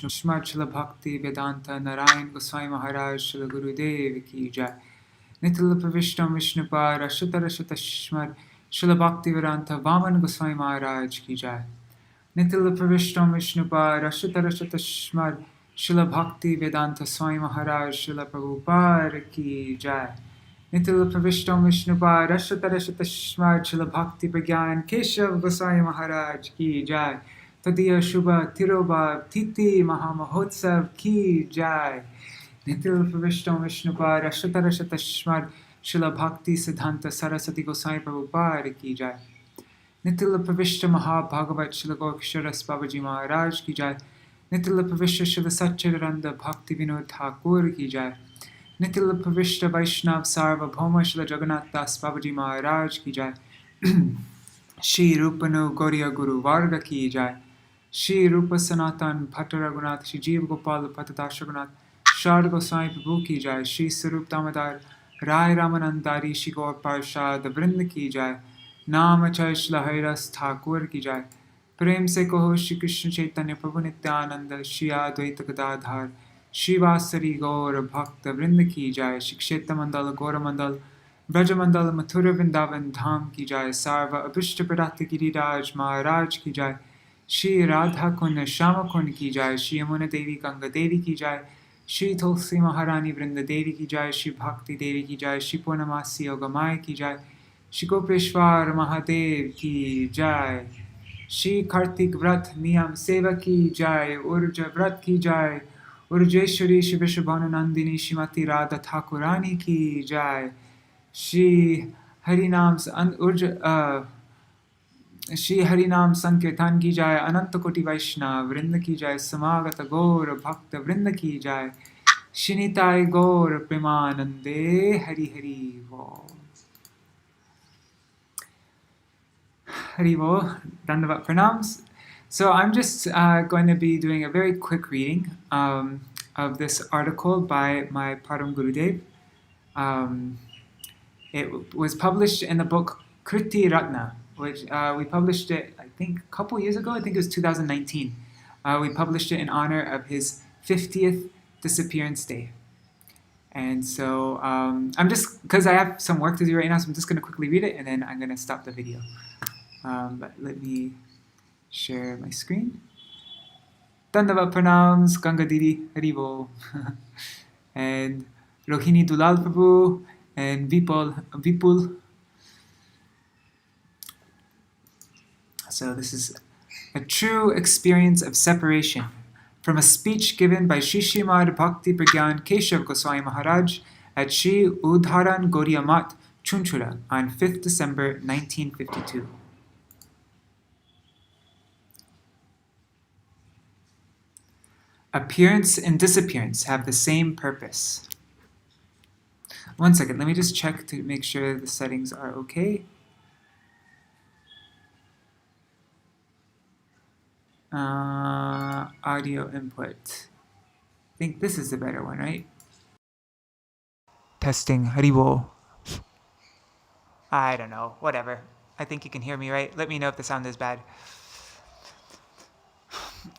Śrīmad Śrīla Bhakti Vedanta Narayan Gosvāmī Mahārāja Śrīla Gurudev Ki Jai. Nitila Pravishtam Vishnupad Ashitara Śrīmad Śrīla Bhakti Vedanta Vaman Gosvāmī Mahārāja Ki Jai. Nitila Pravishtam Vishnupad Ashitara Śrīmad Śrīla Bhakti Vedanta Swami Mahārāja Śrīla Prabhupada Ki Jai. Nitila Pravishtam Vishnupad Ashitara Śrīmad Śrīla Bhakti Prajñāna Keśava Gosvāmī Mahārāja Ki Jai. Tadiya Shubha Tiroba Titi Mahamahotsav Ki Jai. Nitila Pravishtam Vishnupad Ashitara Śrīmad Śrīla Bhakti Siddhanta Saraswati Gosvāmī Prabhupada Ki Jai. Nitila Pravishta Mahabhagavat Śrīla Gokṣara Babaji Mahārāja Ki Jai. Nitila Pravishta Śrīla Saccharanda Bhakti Vinod Thakur Ki Jai. Nitila Pravishta Vaishnav Sarva Bhoma Śrīla Jagannath Das Babaji Mahārāja Ki Jai. Shri Rupanu Gauḍīya Guru Varga Ki Jai. Shri Rupa Sanatan Bhatta Raghunath Shri Jeev Gopal Patadash Raghunath Shard Goswami Prabhu Ki Jai. Shri Sarup Damodar Rai Ramanandari Shri Gaur Parshad Vrinda Ki Jai. Naam Achay Śrīla Haridas Thakur Ki Jai. Prem se kaho Shri Krishna Chaitanya Prabhu Nityananda Shri Advaita Gadadhar Shri Vasari Gaur Bhakta Vrinda Ki Jai. Shri Kshetra Mandal Gaura Mandal Braja Mandal Mathura Vrindavan Dham Ki Jai. Sarva Abhishta Pradata Giriraj Maharaj Ki Jai. Shri Radha Kund Shama Kund Ki Jai. Shri Yamuna Devi Ganga Devi Ki Jai. Shri Tulsi Maharani Vrinda Devi Ki Jai. Shri Bhakti Devi Ki Jai. Shri Purnamasi Yogamaya Ki Jai. Shri Gopeshwar Mahadev Ki Jai. Shri Kartik Vrat Niyam Seva Ki Jai. Urja Vrat Ki Jai. Urjeshwari Shri Vishabhanu Nandini Shrimati Radha Thakurani Ki Jai. Shri Harinam Shri Harinam Sankirtan Ki Jai. Ananta Koti Vaishnav Vrinda Ki Jai. Samagata Gaur Bhakta Vrinda Ki Jai. Shinitai Gaur Premanande Hari Hari Vo. Haribo, Dandavat Pranams. So I'm just going to be doing a very quick reading of this article by my Param Gurudev. It was published in the book Kṛti-ratna, which we published it, I think, a couple years ago. I think it was 2019. We published it in honor of his 50th Disappearance Day. And so I'm just, because I have some work to do right now, so I'm just going to quickly read it and then I'm going to stop the video. But let me share my screen. Dandavat Pranams, Ganga Didi, Haribo, and Rohini Dulal Prabhu, and Vipul. So this is a true experience of separation from a speech given by Śrīmad Bhakti Prajñāna Keśava Gosvāmī Mahārāja at Sri Uddhāraṇa Gauḍīya Maṭha, Chuchura on 5th December 1952. Appearance and disappearance have the same purpose. One second, let me just check to make sure the settings are okay. Audio input. I think this is the better one, right? Testing, Haribo. I don't know, whatever. I think you can hear me, right? Let me know if the sound is bad.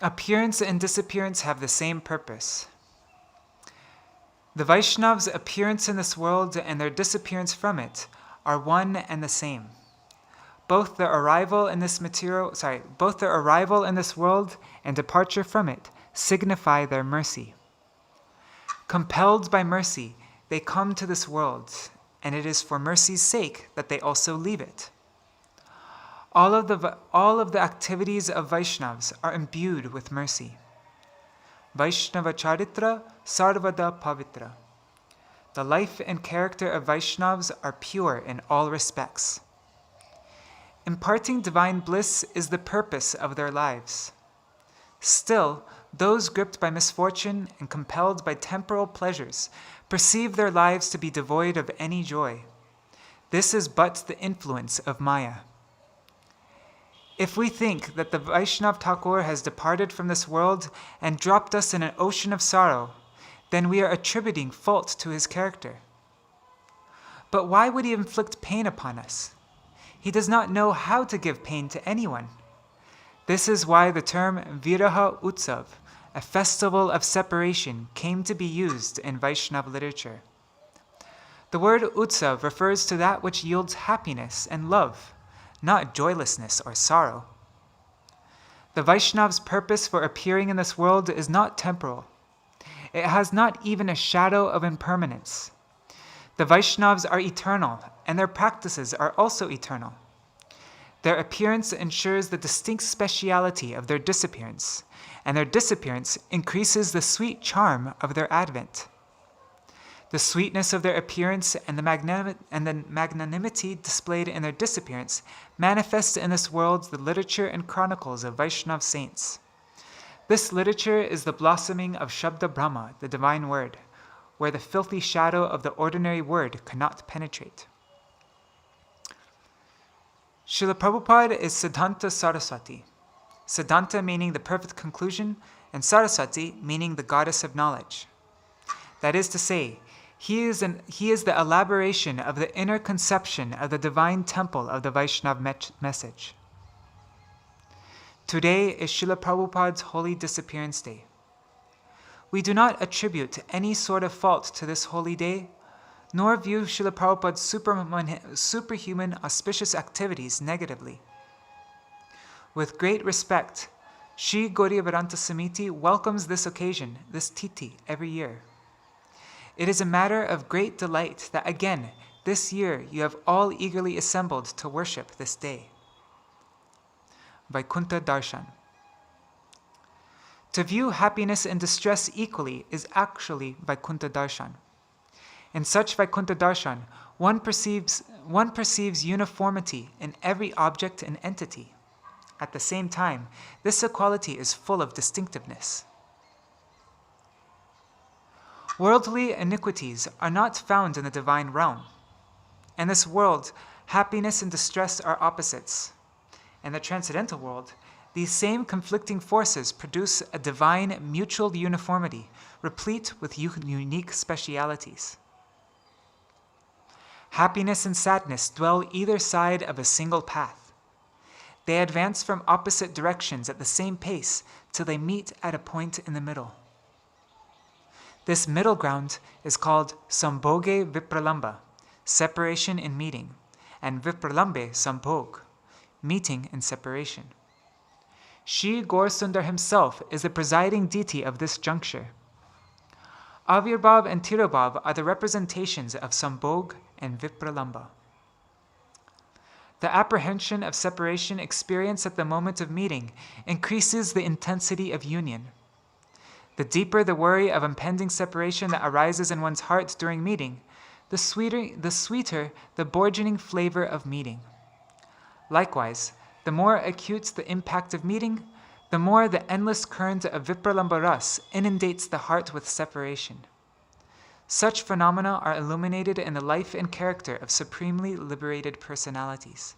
Appearance and disappearance have the same purpose. The Vaishnavas' appearance in this world and their disappearance from it are one and the same. Both their arrival in this world and departure from it signify their mercy. Compelled by mercy, they come to this world, and it is for mercy's sake that they also leave it. All of the activities of Vaishnavas are imbued with mercy. Vaishnava charitra sarvada pavitra. The life and character of Vaishnavas are pure in all respects. Imparting divine bliss is the purpose of their lives. Still, those gripped by misfortune and compelled by temporal pleasures perceive their lives to be devoid of any joy. This is but the influence of Maya. If we think that the Vaishnav Thakur has departed from this world and dropped us in an ocean of sorrow, then we are attributing fault to his character. But why would he inflict pain upon us? He does not know how to give pain to anyone. This is why the term Viraha Utsav, a festival of separation, came to be used in Vaishnava literature. The word utsav refers to that which yields happiness and love, not joylessness or sorrow. The Vaishnav's purpose for appearing in this world is not temporal. It has not even a shadow of impermanence. The Vaishnavas are eternal, and their practices are also eternal. Their appearance ensures the distinct speciality of their disappearance, and their disappearance increases the sweet charm of their advent. The sweetness of their appearance and the magnanimity displayed in their disappearance manifest in this world the literature and chronicles of Vaishnava saints. This literature is the blossoming of Shabda Brahma, the divine word, where the filthy shadow of the ordinary word cannot penetrate. Srila Prabhupada is Siddhanta Saraswati. Siddhanta meaning the perfect conclusion, and Saraswati meaning the goddess of knowledge. That is to say, he is the elaboration of the inner conception of the divine temple of the Vaishnava message. Today is Srila Prabhupada's holy disappearance day. We do not attribute any sort of fault to this holy day, nor view Srila Prabhupada's superhuman auspicious activities negatively. With great respect, Sri Gauḍīya Vedanta Samiti welcomes this occasion, this titi, every year. It is a matter of great delight that again, this year, you have all eagerly assembled to worship this day. Vaikuntha Darshan. To view happiness and distress equally is actually Vaikuntha Darshan. In such Vaikuntha Darshan, one perceives uniformity in every object and entity. At the same time, this equality is full of distinctiveness. Worldly iniquities are not found in the divine realm. In this world, happiness and distress are opposites. In the transcendental world, these same conflicting forces produce a divine mutual uniformity, replete with unique specialities. Happiness and sadness dwell either side of a single path. They advance from opposite directions at the same pace till they meet at a point in the middle. This middle ground is called Sambhoge Vipralamba, separation in meeting, and Vipralambe Sambhog, meeting in separation. Shri Gaurasundar himself is the presiding deity of this juncture. Avirbhav and Tirobhav are the representations of Sambhog and Vipralamba. The apprehension of separation experienced at the moment of meeting increases the intensity of union. The deeper the worry of impending separation that arises in one's heart during meeting, the sweeter the burgeoning flavor of meeting. Likewise, the more acute the impact of meeting, the more the endless current of Vipralamba Ras inundates the heart with separation. Such phenomena are illuminated in the life and character of supremely liberated personalities.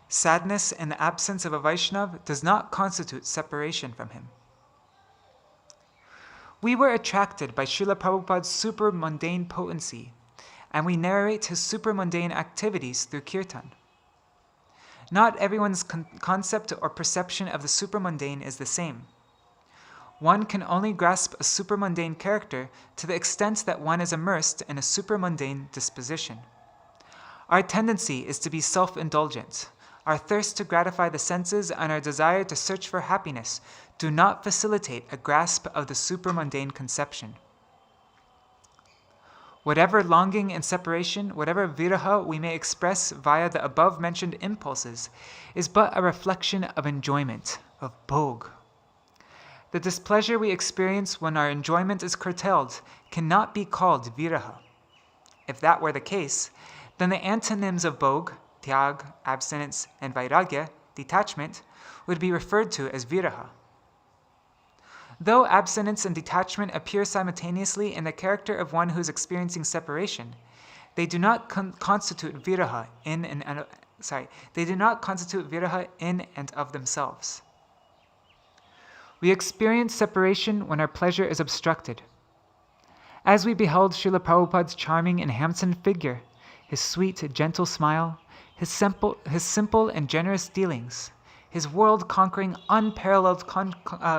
Sadness in the absence of a Vaishnava does not constitute separation from him. We were attracted by Srila Prabhupada's super-mundane potency, and we narrate his super-mundane activities through kirtan. Not everyone's concept or perception of the super-mundane is the same. One can only grasp a super-mundane character to the extent that one is immersed in a super-mundane disposition. Our tendency is to be self-indulgent. Our thirst to gratify the senses and our desire to search for happiness do not facilitate a grasp of the super-mundane conception. Whatever longing and separation, whatever viraha we may express via the above-mentioned impulses, is but a reflection of enjoyment, of bhog. The displeasure we experience when our enjoyment is curtailed cannot be called viraha. If that were the case, then the antonyms of bhog, tyag, abstinence, and vairagya, detachment, would be referred to as viraha. Though abstinence and detachment appear simultaneously in the character of one who is experiencing separation, they do not constitute viraha in and of themselves. We experience separation when our pleasure is obstructed. As we beheld Srila Prabhupada's charming and handsome figure, his sweet, gentle smile, his simple and generous dealings, his world-conquering, unparalleled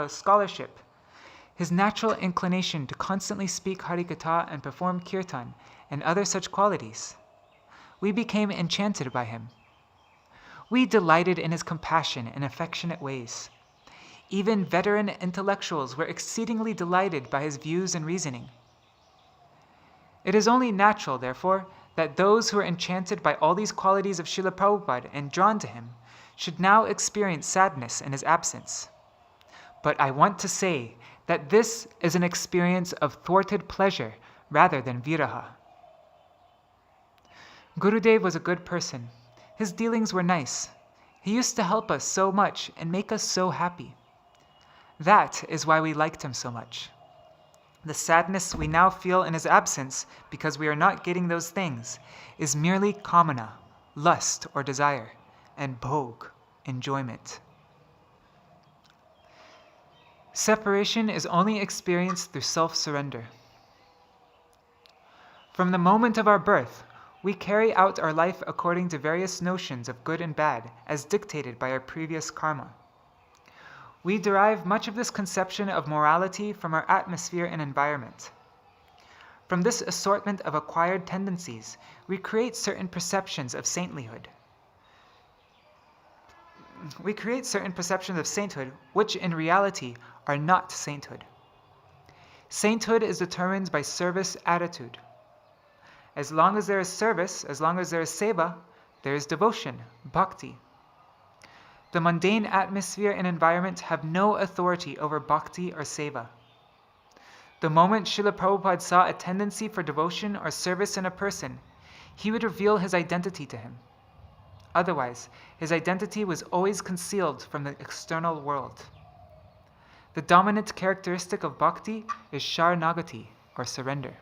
scholarship, his natural inclination to constantly speak Harikatha and perform Kirtan, and other such qualities. We became enchanted by him. We delighted in his compassion and affectionate ways. Even veteran intellectuals were exceedingly delighted by his views and reasoning. It is only natural, therefore, that those who are enchanted by all these qualities of Srila Prabhupada and drawn to him should now experience sadness in his absence. But I want to say that this is an experience of thwarted pleasure rather than viraha. Gurudev was a good person. His dealings were nice. He used to help us so much and make us so happy. That is why we liked him so much. The sadness we now feel in his absence because we are not getting those things is merely kamana, lust or desire, and bhog, enjoyment. Separation is only experienced through self-surrender. From the moment of our birth, we carry out our life according to various notions of good and bad as dictated by our previous karma. We derive much of this conception of morality from our atmosphere and environment. From this assortment of acquired tendencies, we create certain perceptions of sainthood. Which in reality are not sainthood. Sainthood is determined by service attitude. As long as there is service, as long as there is seva, there is devotion, bhakti. The mundane atmosphere and environment have no authority over bhakti or seva. The moment Srila Prabhupada saw a tendency for devotion or service in a person, he would reveal his identity to him. Otherwise, his identity was always concealed from the external world. The dominant characteristic of bhakti is sharanagati, or surrender.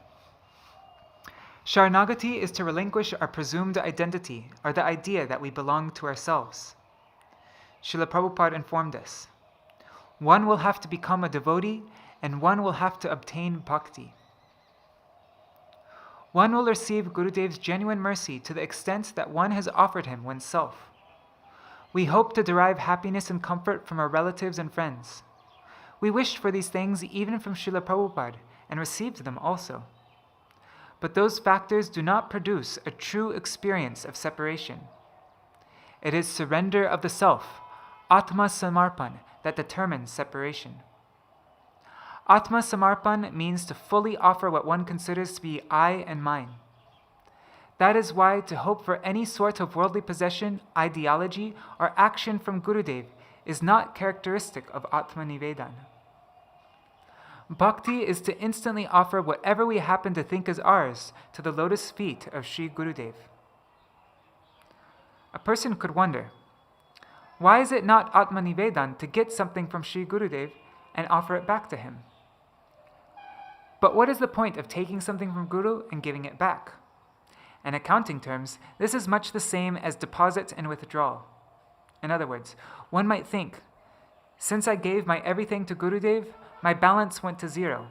Sharanagati is to relinquish our presumed identity, or the idea that we belong to ourselves. Srila Prabhupada informed us, one will have to become a devotee and one will have to obtain bhakti. One will receive Gurudev's genuine mercy to the extent that one has offered him oneself. We hope to derive happiness and comfort from our relatives and friends. We wished for these things even from Srila Prabhupada and received them also. But those factors do not produce a true experience of separation. It is surrender of the self, Atma Samarpan, that determines separation. Atma Samarpan means to fully offer what one considers to be I and mine. That is why to hope for any sort of worldly possession, ideology, or action from Gurudev is not characteristic of Atma Nivedan. Bhakti is to instantly offer whatever we happen to think is ours to the lotus feet of Sri Gurudev. A person could wonder, why is it not Atma Nivedan to get something from Sri Gurudev and offer it back to him? But what is the point of taking something from Guru and giving it back? In accounting terms, this is much the same as deposit and withdrawal. In other words, one might think, since I gave my everything to Gurudev, my balance went to 0.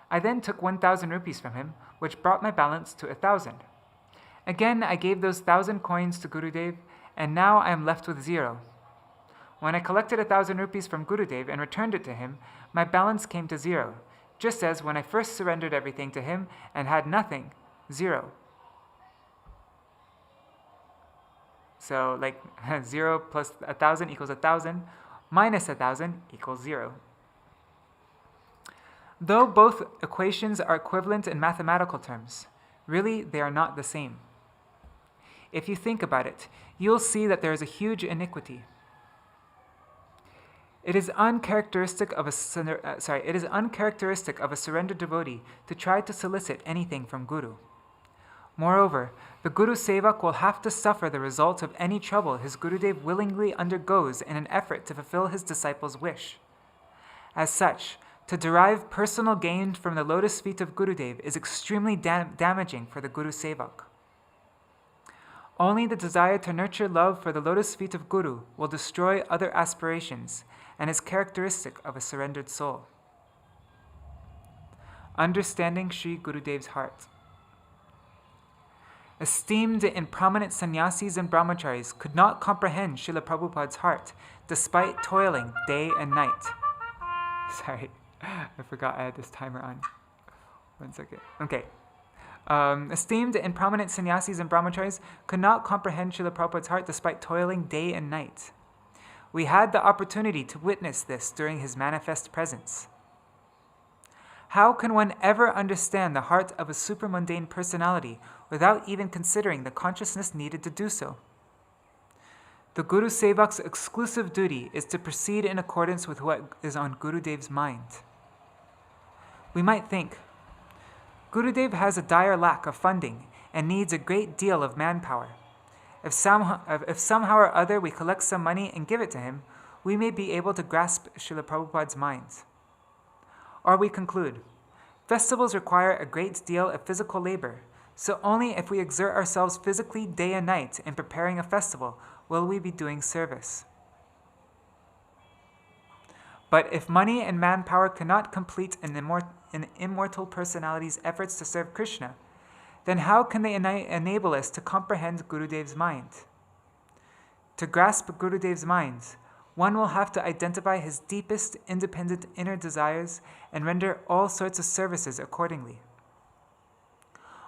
I then took 1,000 rupees from him, which brought my balance to 1,000. Again, I gave those 1,000 coins to Gurudev, and now I am left with 0. When I collected 1,000 rupees from Gurudev and returned it to him, my balance came to 0, just as when I first surrendered everything to him and had nothing, 0. So, 0 plus 1,000 equals 1,000, minus 1,000 equals 0. Though both equations are equivalent in mathematical terms, really they are not the same. If you think about it, you'll see that there is a huge iniquity. It is uncharacteristic of a surrendered devotee to try to solicit anything from Guru. Moreover, the Guru Sevak will have to suffer the result of any trouble his Gurudev willingly undergoes in an effort to fulfill his disciple's wish. As such, to derive personal gain from the lotus feet of Gurudev is extremely damaging for the Guru Sevak. Only the desire to nurture love for the lotus feet of Guru will destroy other aspirations and is characteristic of a surrendered soul. Understanding Sri Gurudev's heart. Esteemed and prominent sannyasis and brahmacharis could not comprehend Srila Prabhupada's heart, despite toiling day and night. Sorry, I forgot I had this timer on. 1 second. Okay. Esteemed and prominent sannyasis and brahmacharis could not comprehend Srila Prabhupada's heart despite toiling day and night. We had the opportunity to witness this during his manifest presence. How can one ever understand the heart of a supramundane personality without even considering the consciousness needed to do so? The Guru Sevak's exclusive duty is to proceed in accordance with what is on Gurudev's mind. We might think, Gurudev has a dire lack of funding and needs a great deal of manpower. If somehow or other we collect some money and give it to him, we may be able to grasp Srila Prabhupada's mind. Or we conclude, festivals require a great deal of physical labor, so only if we exert ourselves physically day and night in preparing a festival will we be doing service. But if money and manpower cannot complete an immortal personality's efforts to serve Krishna, then how can they enable us to comprehend Gurudev's mind? To grasp Gurudev's mind, one will have to identify his deepest independent inner desires and render all sorts of services accordingly.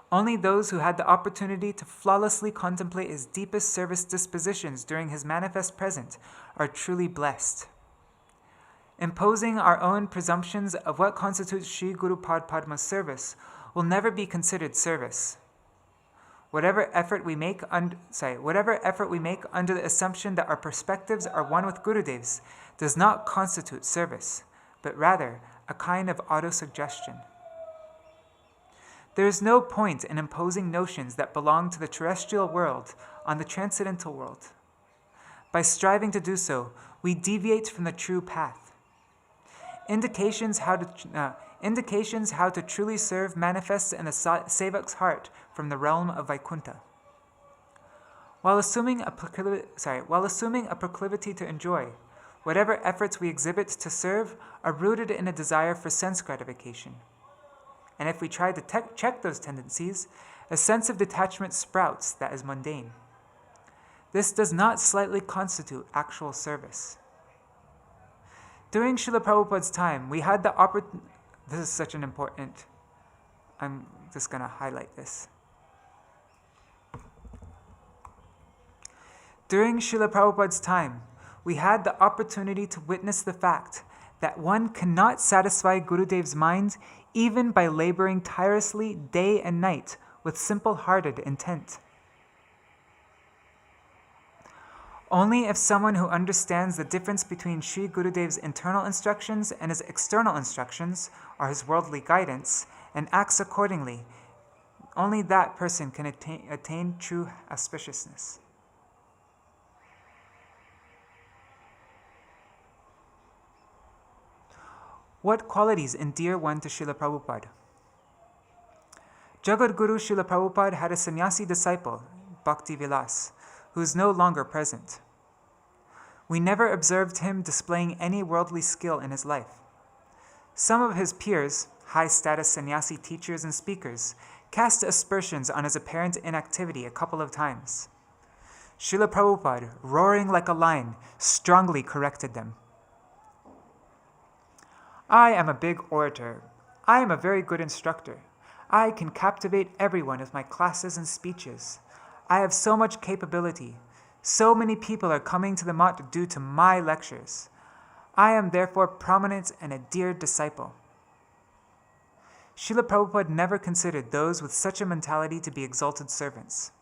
Only those who had the opportunity to flawlessly contemplate his deepest service dispositions during his manifest present are truly blessed. Imposing our own presumptions of what constitutes Sri Guru Pad Padma's service will never be considered service. Whatever effort we make under the assumption that our perspectives are one with Gurudev's does not constitute service, but rather a kind of autosuggestion. There is no point in imposing notions that belong to the terrestrial world on the transcendental world. By striving to do so, we deviate from the true path. Indications how to truly serve manifests in the Sevak's heart from the realm of Vaikuntha. While assuming a proclivity to enjoy, whatever efforts we exhibit to serve are rooted in a desire for sense gratification. And if we try to check those tendencies, a sense of detachment sprouts that is mundane. This does not slightly constitute actual service. During Srila Prabhupada's time, we had the opportunity. This is such an important. I'm just going to highlight this. During Srila Prabhupada's time, we had the opportunity to witness the fact that one cannot satisfy Gurudev's mind even by laboring tirelessly day and night with simple-hearted intent. Only if someone who understands the difference between Sri Gurudev's internal instructions and his external instructions, or his worldly guidance, and acts accordingly, only that person can attain true auspiciousness. What qualities endear one to Srila Prabhupada? Jagadguru Srila Prabhupada had a sannyasi disciple, Bhakti Vilas, who is no longer present. We never observed him displaying any worldly skill in his life. Some of his peers, high-status sannyasi teachers and speakers, cast aspersions on his apparent inactivity a couple of times. Srila Prabhupada, roaring like a lion, strongly corrected them. I am a big orator. I am a very good instructor. I can captivate everyone with my classes and speeches. I have so much capability. So many people are coming to the Maṭha due to my lectures. I am therefore prominent and a dear disciple. Srila Prabhupada never considered those with such a mentality to be exalted servants.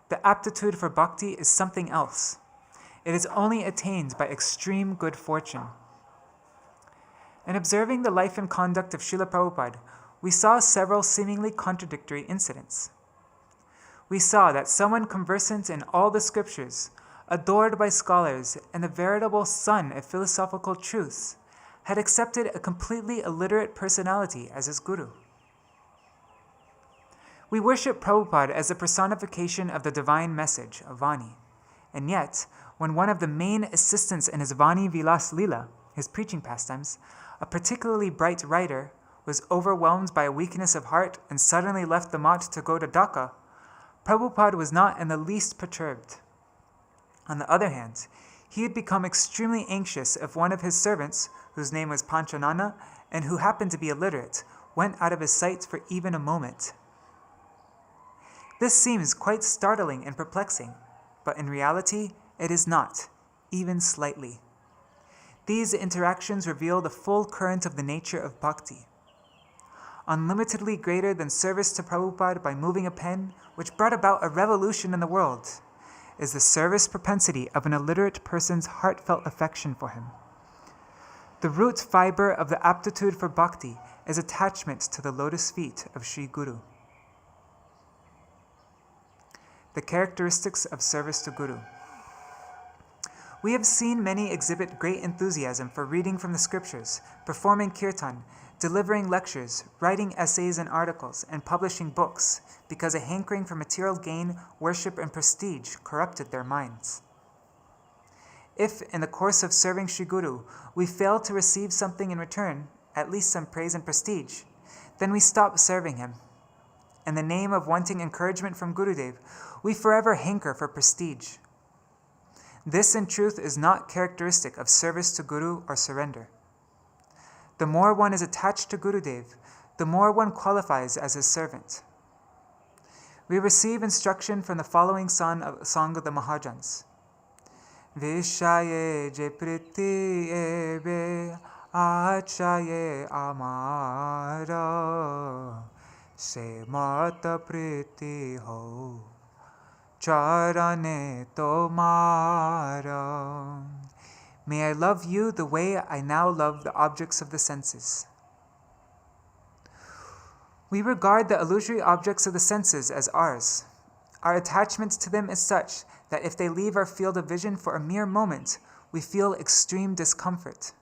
The aptitude for bhakti is something else. It is only attained by extreme good fortune. In observing the life and conduct of Srila Prabhupada, we saw several seemingly contradictory incidents. We saw that someone conversant in all the scriptures, adored by scholars, and the veritable son of philosophical truths, had accepted a completely illiterate personality as his guru. We worship Prabhupada as a personification of the divine message of Vani, and yet, when one of the main assistants in his Vani Vilas Lila, his preaching pastimes, a particularly bright writer, was overwhelmed by a weakness of heart and suddenly left the Maṭha to go to Dhaka, Prabhupada was not in the least perturbed. On the other hand, he had become extremely anxious if one of his servants, whose name was Prajñāna, and who happened to be illiterate, went out of his sight for even a moment. This seems quite startling and perplexing, but in reality, it is not, even slightly. These interactions reveal the full current of the nature of bhakti. Unlimitedly greater than service to Prabhupada by moving a pen, which brought about a revolution in the world, is the service propensity of an illiterate person's heartfelt affection for him. The root fiber of the aptitude for bhakti is attachment to the lotus feet of Sri Guru. The characteristics of service to Guru. We have seen many exhibit great enthusiasm for reading from the scriptures, performing kirtan, delivering lectures, writing essays and articles, and publishing books, because a hankering for material gain, worship, and prestige corrupted their minds. If, in the course of serving Sri Guru, we fail to receive something in return, at least some praise and prestige, then we stop serving him. In the name of wanting encouragement from Gurudev, we forever hanker for prestige. This, in truth, is not characteristic of service to Guru or surrender. The more one is attached to Gurudev, the more one qualifies as his servant. We receive instruction from the following song of the Mahārājas. Vishaye je priti ebe achaye amara se Maṭha priti ho charane tomara. May I love you the way I now love the objects of the senses. We regard the illusory objects of the senses as ours. Our attachment to them is such that if they leave our field of vision for a mere moment, we feel extreme discomfort.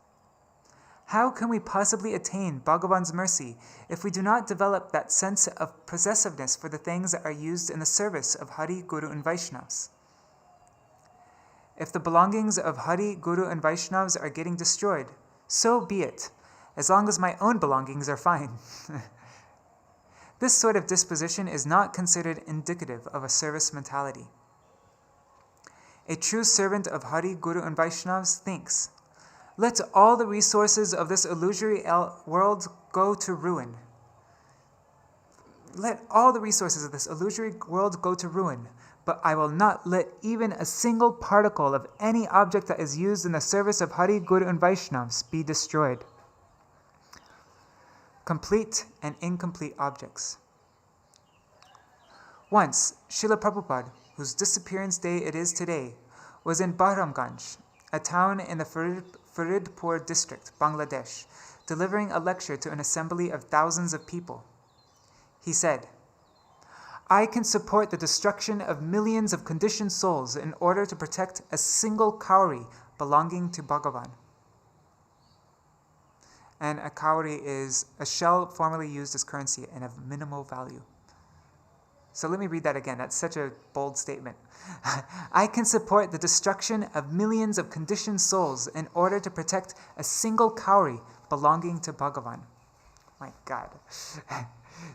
How can we possibly attain Bhagavan's mercy if we do not develop that sense of possessiveness for the things that are used in the service of Hari, Guru, and Vaishnavas? If the belongings of Hari, Guru, and Vaishnavas are getting destroyed, so be it, as long as my own belongings are fine. This sort of disposition is not considered indicative of a service mentality. A true servant of Hari, Guru, and Vaishnavas thinks, let all the resources of this illusory world go to ruin. Let all the resources of this illusory world go to ruin, but I will not let even a single particle of any object that is used in the service of Hari, Guru, and Vaishnavas be destroyed. Complete and incomplete objects. Once, Srila Prabhupada, whose disappearance day it is today, was in Bahramganj, a town in the Faridpur district, Bangladesh, delivering a lecture to an assembly of thousands of people. He said, I can support the destruction of millions of conditioned souls in order to protect a single cowrie belonging to Bhagavan. And a cowrie is a shell formerly used as currency and of minimal value. So let me read that again. That's such a bold statement. I can support the destruction of millions of conditioned souls in order to protect a single cowrie belonging to Bhagavan. My God.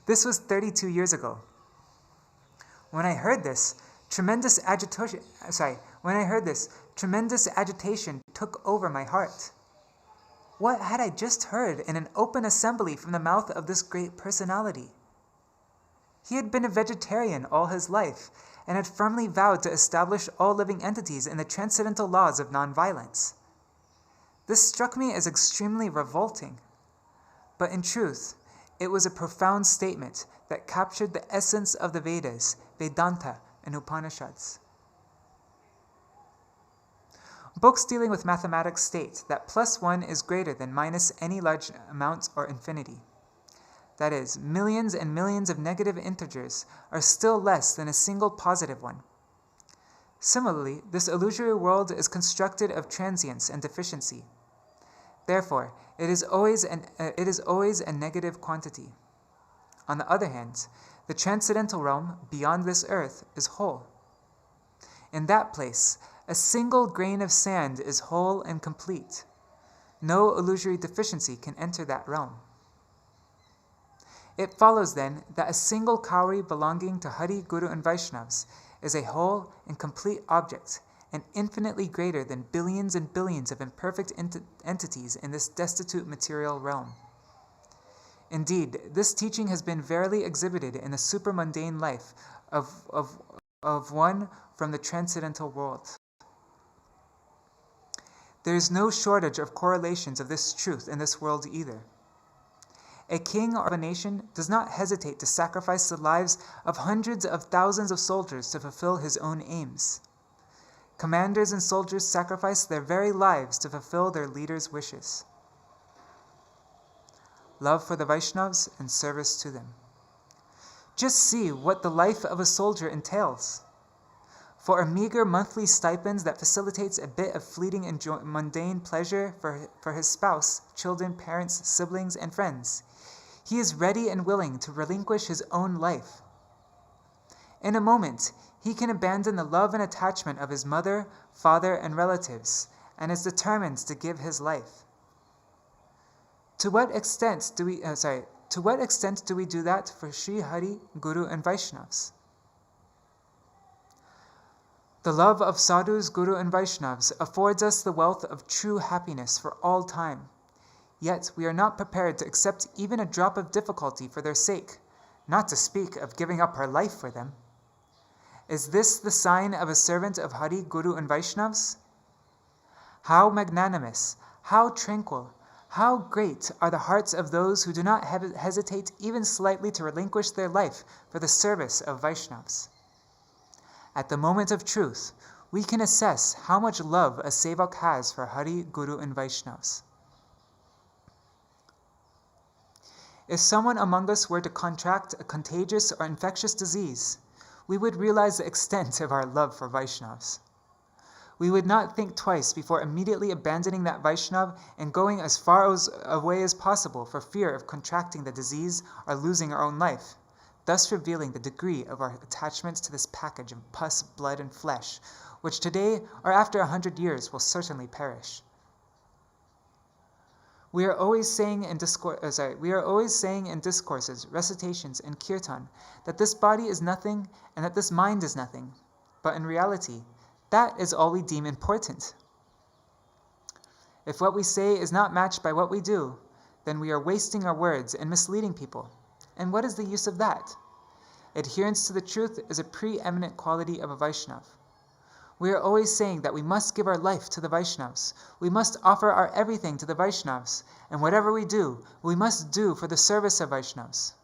This was 32 years ago. When I heard this, tremendous agitation took over my heart. What had I just heard in an open assembly from the mouth of this great personality? He had been a vegetarian all his life and had firmly vowed to establish all living entities in the transcendental laws of nonviolence. This struck me as extremely revolting, but in truth, it was a profound statement that captured the essence of the Vedas, Vedanta, and Upanishads. Books dealing with mathematics state that +1 is greater than minus any large amount or infinity. That is, millions and millions of negative integers are still less than a single positive one. Similarly, this illusory world is constructed of transience and deficiency. Therefore, it is always a negative quantity. On the other hand, the transcendental realm beyond this earth is whole. In that place, a single grain of sand is whole and complete. No illusory deficiency can enter that realm. It follows then that a single cowrie belonging to Hari, Guru and Vaishnavas is a whole and complete object, and infinitely greater than billions and billions of imperfect entities in this destitute material realm. Indeed, this teaching has been verily exhibited in the supermundane life of one from the transcendental world. There is no shortage of correlations of this truth in this world either. A king or a nation does not hesitate to sacrifice the lives of hundreds of thousands of soldiers to fulfill his own aims. Commanders and soldiers sacrifice their very lives to fulfill their leaders' wishes. Love for the Vaishnavas and service to them. Just see what the life of a soldier entails. For a meager monthly stipend that facilitates a bit of fleeting mundane pleasure for his spouse, children, parents, siblings, and friends, he is ready and willing to relinquish his own life. In a moment, he can abandon the love and attachment of his mother, father, and relatives, and is determined to give his life. To what extent do we do that for Sri Hari, Guru, and Vaishnavas? The love of sadhus, Guru, and Vaishnavas affords us the wealth of true happiness for all time. Yet we are not prepared to accept even a drop of difficulty for their sake, not to speak of giving up our life for them. Is this the sign of a servant of Hari, Guru, and Vaishnavas? How magnanimous, how tranquil, how great are the hearts of those who do not hesitate even slightly to relinquish their life for the service of Vaishnavas. At the moment of truth, we can assess how much love a sevak has for Hari, Guru, and Vaishnavas. If someone among us were to contract a contagious or infectious disease, we would realize the extent of our love for Vaishnavas. We would not think twice before immediately abandoning that Vaishnava and going as far away as possible for fear of contracting the disease or losing our own life, thus revealing the degree of our attachment to this package of pus, blood, and flesh, which today or after 100 years will certainly perish. We are always saying in discourses, recitations, and kirtan that this body is nothing and that this mind is nothing. But in reality, that is all we deem important. If what we say is not matched by what we do, then we are wasting our words and misleading people. And what is the use of that? Adherence to the truth is a preeminent quality of a Vaishnava. We are always saying that we must give our life to the Vaishnavas. We must offer our everything to the Vaishnavas, and whatever we do, we must do for the service of Vaishnavas.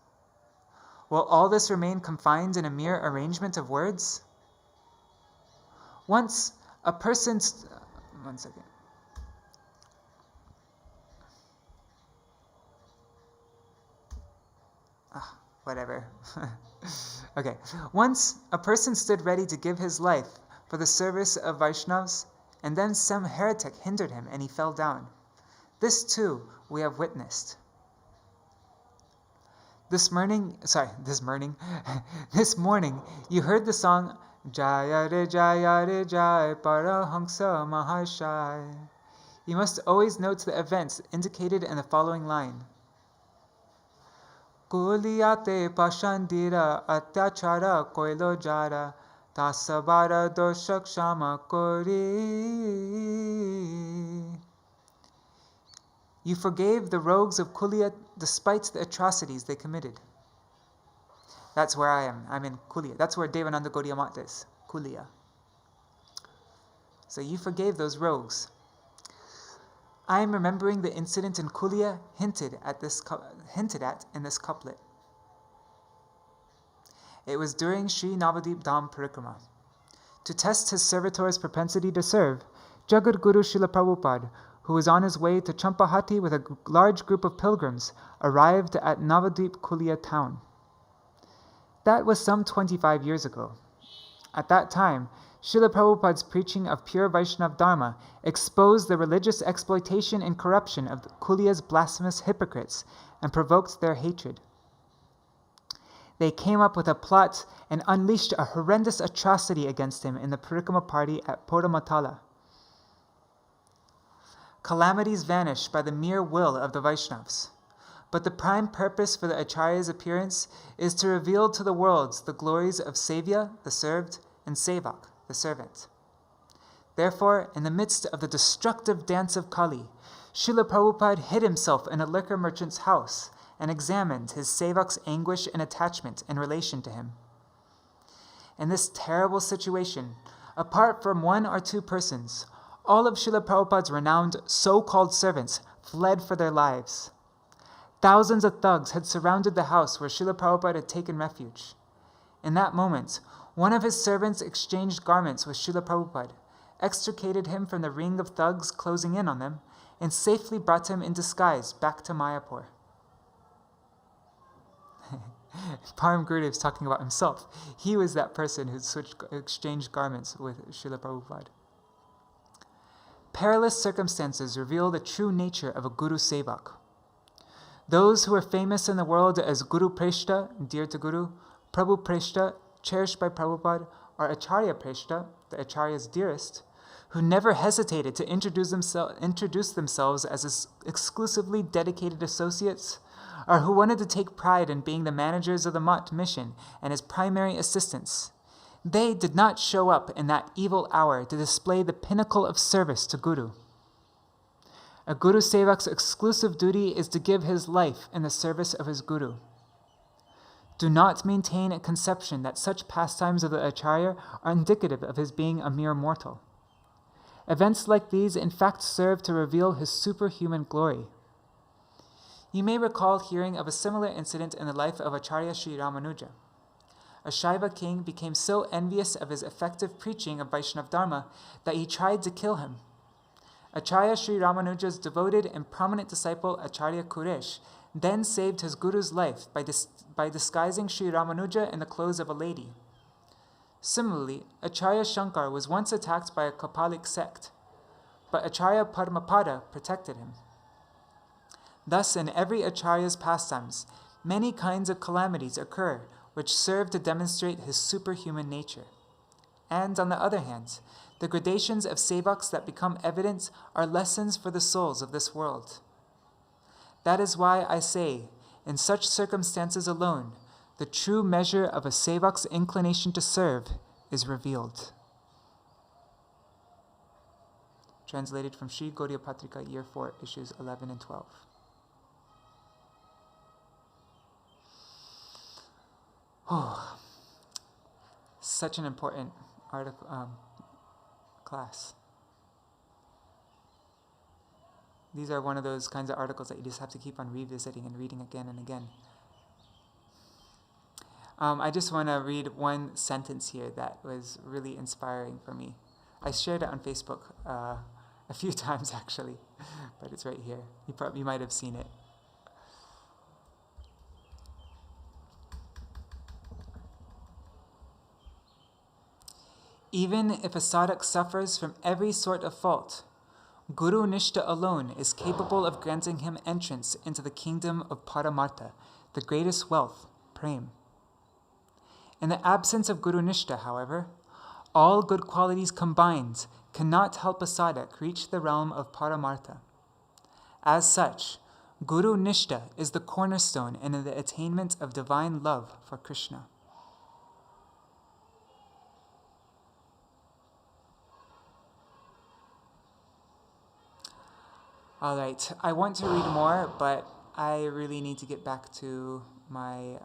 Will all this remain confined in a mere arrangement of words? Once a person... One second. Whatever. Okay. Once a person stood ready to give his life for the service of Vaishnavas, and then some heretic hindered him and he fell down. This too we have witnessed. This morning you heard the song Jaya Re Jai Parahangsa Mahashai. You must always note the events indicated in the following line. Kuliyate pashandira atyachara koilo jara tasabara doshak shama kori. You forgave the rogues of Kuliya despite the atrocities they committed. That's where I am. I'm in Kuliya. That's where Devananda Gauḍīya Maṭha is. Kuliya. So you forgave those rogues. I am remembering the incident in Kuliya hinted at in this couplet. It was during Sri Navadip Dham Parikrama. To test his servitor's propensity to serve, Jagat Guru Srila Prabhupada, who was on his way to Champahati with a large group of pilgrims, arrived at Navadip Kuliya town. That was some 25 years ago. At that time, Srila Prabhupada's preaching of pure Vaishnava Dharma exposed the religious exploitation and corruption of Kuliya's blasphemous hypocrites and provoked their hatred. They came up with a plot and unleashed a horrendous atrocity against him in the Parikrama party at Podamatala. Calamities vanish by the mere will of the Vaishnavas. but the prime purpose for the Acharya's appearance is to reveal to the worlds the glories of Sevya, the served, and Sevak, the servant. Therefore, in the midst of the destructive dance of Kali, Srila Prabhupada hid himself in a liquor merchant's house and examined his Sevak's anguish and attachment in relation to him. In this terrible situation, apart from one or two persons, all of Srila Prabhupada's renowned so-called servants fled for their lives. Thousands of thugs had surrounded the house where Srila Prabhupada had taken refuge. In that moment, one of his servants exchanged garments with Srila Prabhupada, extricated him from the ring of thugs closing in on them, and safely brought him in disguise back to Mayapur. Param Gurudev is talking about himself. He was that person who exchanged garments with Srila Prabhupada. Perilous circumstances reveal the true nature of a Guru Sevak. Those who are famous in the world as Guru Preshta, dear to Guru, Prabhu Preshta, cherished by Prabhupada, or Acharya Preshta, the Acharya's dearest, who never hesitated to introduce themselves as exclusively dedicated associates, or who wanted to take pride in being the managers of the Maṭha mission and his primary assistants. They did not show up in that evil hour to display the pinnacle of service to Guru. A Guru Sevak's exclusive duty is to give his life in the service of his Guru. Do not maintain a conception that such pastimes of the Acharya are indicative of his being a mere mortal. Events like these in fact serve to reveal his superhuman glory. You may recall hearing of a similar incident in the life of Acharya Sri Ramanuja. A Shaiva king became so envious of his effective preaching of Vaishnava Dharma that he tried to kill him. Acharya Sri Ramanuja's devoted and prominent disciple Acharya Kuresh then saved his guru's life by disguising Sri Ramanuja in the clothes of a lady. Similarly, Acharya Shankar was once attacked by a Kapalik sect, but Acharya Padmapada protected him. Thus, in every Acharya's pastimes, many kinds of calamities occur which serve to demonstrate his superhuman nature. And on the other hand, the gradations of sevaks that become evident are lessons for the souls of this world. That is why I say, in such circumstances alone, the true measure of a sevak's inclination to serve is revealed. Translated from Sri Gauḍīya Patrika, Year 4, Issues 11 and 12. Oh, such an important article, class. These are one of those kinds of articles that you just have to keep on revisiting and reading again and again. I just want to read one sentence here that was really inspiring for me. I shared it on Facebook a few times actually, but it's right here. You might have seen it. Even if a sadhak suffers from every sort of fault, Guru Nishta alone is capable of granting him entrance into the kingdom of Paramartha, the greatest wealth, prem. In the absence of Guru Nishta, however, all good qualities combined cannot help a sadhak reach the realm of Paramartha. As such, Guru Nishta is the cornerstone in the attainment of divine love for Krishna. All right, I want to read more, but I really need to get back to my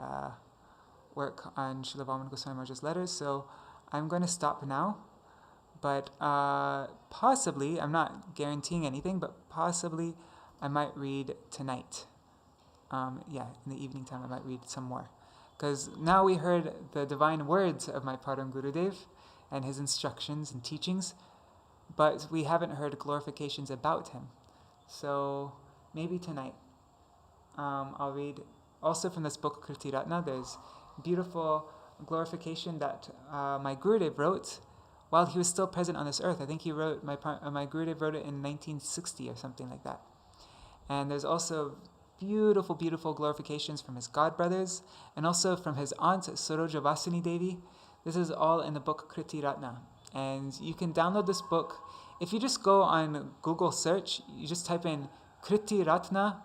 work on Srila Vāman Gosvāmī Mahārāja's letters, so I'm going to stop now. But possibly, I'm not guaranteeing anything, but possibly I might read tonight. In the evening time I might read some more. Because now we heard the divine words of my Param Gurudev and his instructions and teachings, but we haven't heard glorifications about him. So maybe tonight I'll read also from this book Kṛti-ratna. There's beautiful glorification that my Gurudev wrote while he was still present on this earth. I think he wrote, my Gurudev wrote it in 1960 or something like that. And there's also beautiful, beautiful glorifications from his godbrothers and also from his aunt Saroja Vasini Devi. This is all in the book Kṛti-ratna. And you can download this book. If you just go on Google search, you just type in Kṛti-ratna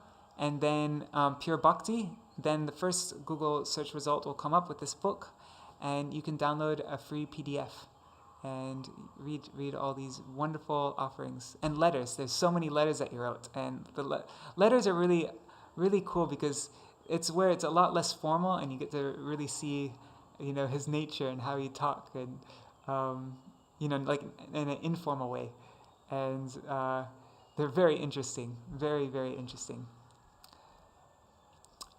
and then Pure Bhakti, then the first Google search result will come up with this book, and you can download a free PDF and read all these wonderful offerings and letters. There's so many letters that he wrote, and the letters are really, really cool because it's where it's a lot less formal, and you get to really see, his nature and how he talked, and like in an informal way, and they're very interesting, very, very interesting.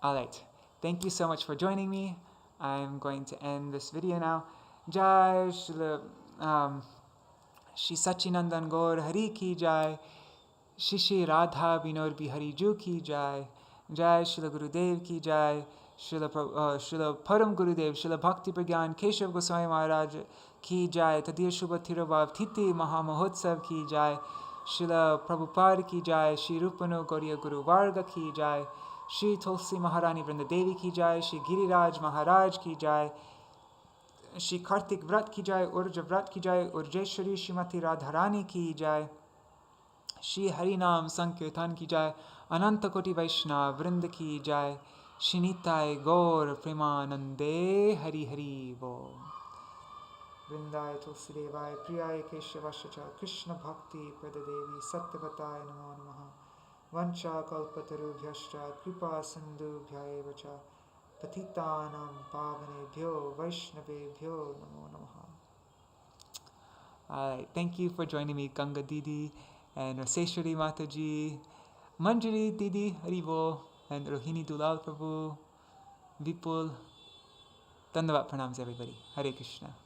All right, thank you so much for joining me. I'm going to end this video now. Jai Shri Sachinandan Gaur Hari Ki Jai, Shri Radha Binod Bihari Ju Ki Jai, Jai Srila Gurudev Ki Jai, Srila Param Gurudev, Srila Bhakti Prajñāna Keśava Gosvāmī Mahārāja Ki Jai, Tadiya Shubha Thiravav Thiti Mahamahotsav Ki Jai, Srila Prabhupada Ki Jai, Shri Rupanu Gauriya Guru Varga Ki Jai, Shri Tulsi Maharani Vrinda Devi Ki Jai, Shri Giriraj Maharaj Ki Jai, Shri Kartik Vrat Ki Jai, Urja Vrat Ki Jai, Urjeshwari Srimati Radharani Ki Jai, Shri Harinam Sankirtan Ki Jai, Ananta Koti Vaishnava Vrinda Ki Jai, Shri Nitai Gaur Premanande Hari Hari Bo. Vrindai Tulsi Devai Priyai Keśava Krishna Bhakti Pradadevi Satyavataya Namo Namaha. Vancha kalpatarubhyascha kripa sindhubhya cha patitanam pavanebhyo vaishnavebhyo namo namaha. Alright, thank you for joining me, Ganga Didi and Raseshwari Mataji, Manjari Didi Haribo, and Rohini Dulal Prabhu, Vipul. Dandavat pranams everybody. Hare Krishna.